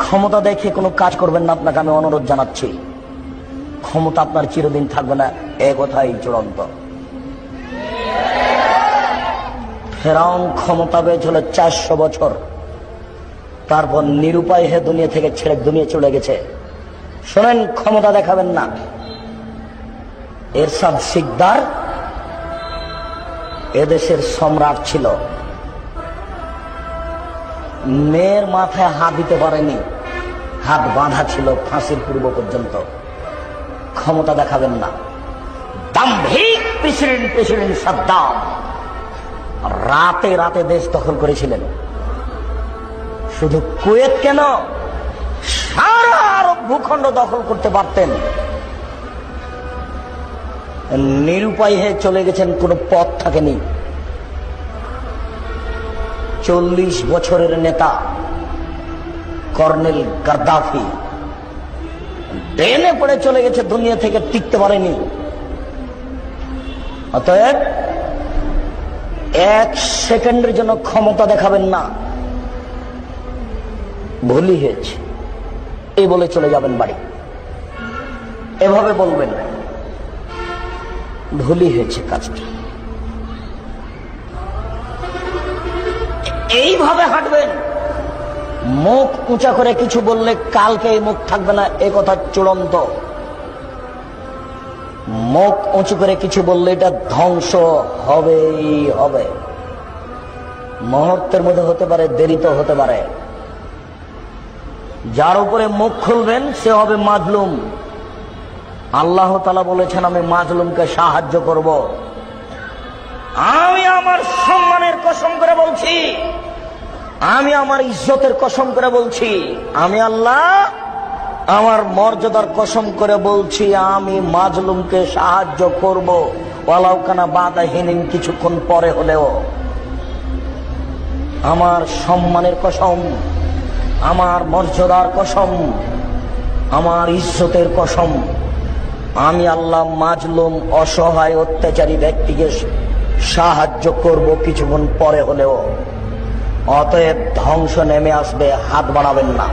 ক্ষমতা দেখে কোনো কাজ করবেন না, আপনাকে আমি অনুরোধ জানাচ্ছি। ক্ষমতা আপনার চিরদিন থাকবে না, এ কথাই চূড়ান্ত। ফেরাউন ক্ষমতা পেয়েছিল 400 বছর, তারপর নিরুপায় হয়ে দুনিয়া থেকে ছেড়ে দুনিয়া চলে গেছে। শোনেন, ক্ষমতা দেখাবেন না। এরশাদ সিকদার এদেশের সম্রাট ছিল, মেয়ের মাথায় হাত দিতে পারেনি, হাত বাঁধা ছিল ফাঁসির পূর্ব পর্যন্ত। ক্ষমতা দেখাবেন না। দাম্ভিক প্রেসিডেন্ট সাদ্দাম রাতে রাতে দেশ দখল করেছিলেন। শুধু কুয়েত কেন, সারা আরব ভূখণ্ড দখল করতে পারতেন। নিরুপায় হয়ে চলে গেছেন, কোনো পথ থাকেনি। 40 বছরের নেতা কর্নেল গাদ্দাফি ডেনে পড়ে চলে গেছে, দুনিয়া থেকে টিকতে পারেনি। অতএব 1 সেকেন্ডের জন্য ক্ষমতা দেখাবেন না। ভুলই হয়েছে এই বলে চলে যাবেন বাড়ি, এভাবে বলবেন ভুলই হয়েছে কাজটা, এইভাবে হাঁটবেন। মুখ উঁচা করে কিছু বললে কালকে এই মুখ থাকবে না, এ কথা চূড়ান্ত। মুখ উঁচু করে কিছু বললে এটা ধ্বংস হবেই হবে। মুহূর্তের মধ্যে হতে পারে, দেরিতে হতে পারে। যার উপরে মুখ খুলবেন সে হবে মাজলুম। আল্লাহ তাআলা বলেছেন, আমি মাজলুমকে সাহায্য করব। আমি আমার সম্মানের কসম করে বলছি, আমি আমার ইজ্জতের কসম করে বলছি, আমি আল্লাহ আমার মর্যাদার কসম করে বলছি, আমি মাজলুমকে সাহায্য করব, ওয়ালাউ কানা বাদাহিনিন, কিছুক্ষণ পরে হলেও। আমার সম্মানের কসম, আমার মর্যাদার কসম, আমার ইজ্জতের কসম, আমি আল্লাহ মাজলুম অসহায় অত্যাচারী ব্যক্তিকে সাহায্য করব কিছুক্ষণ পরে হলেও। অতএব ধ্বংস নেমে আসবে, হাত বাড়াবেন না।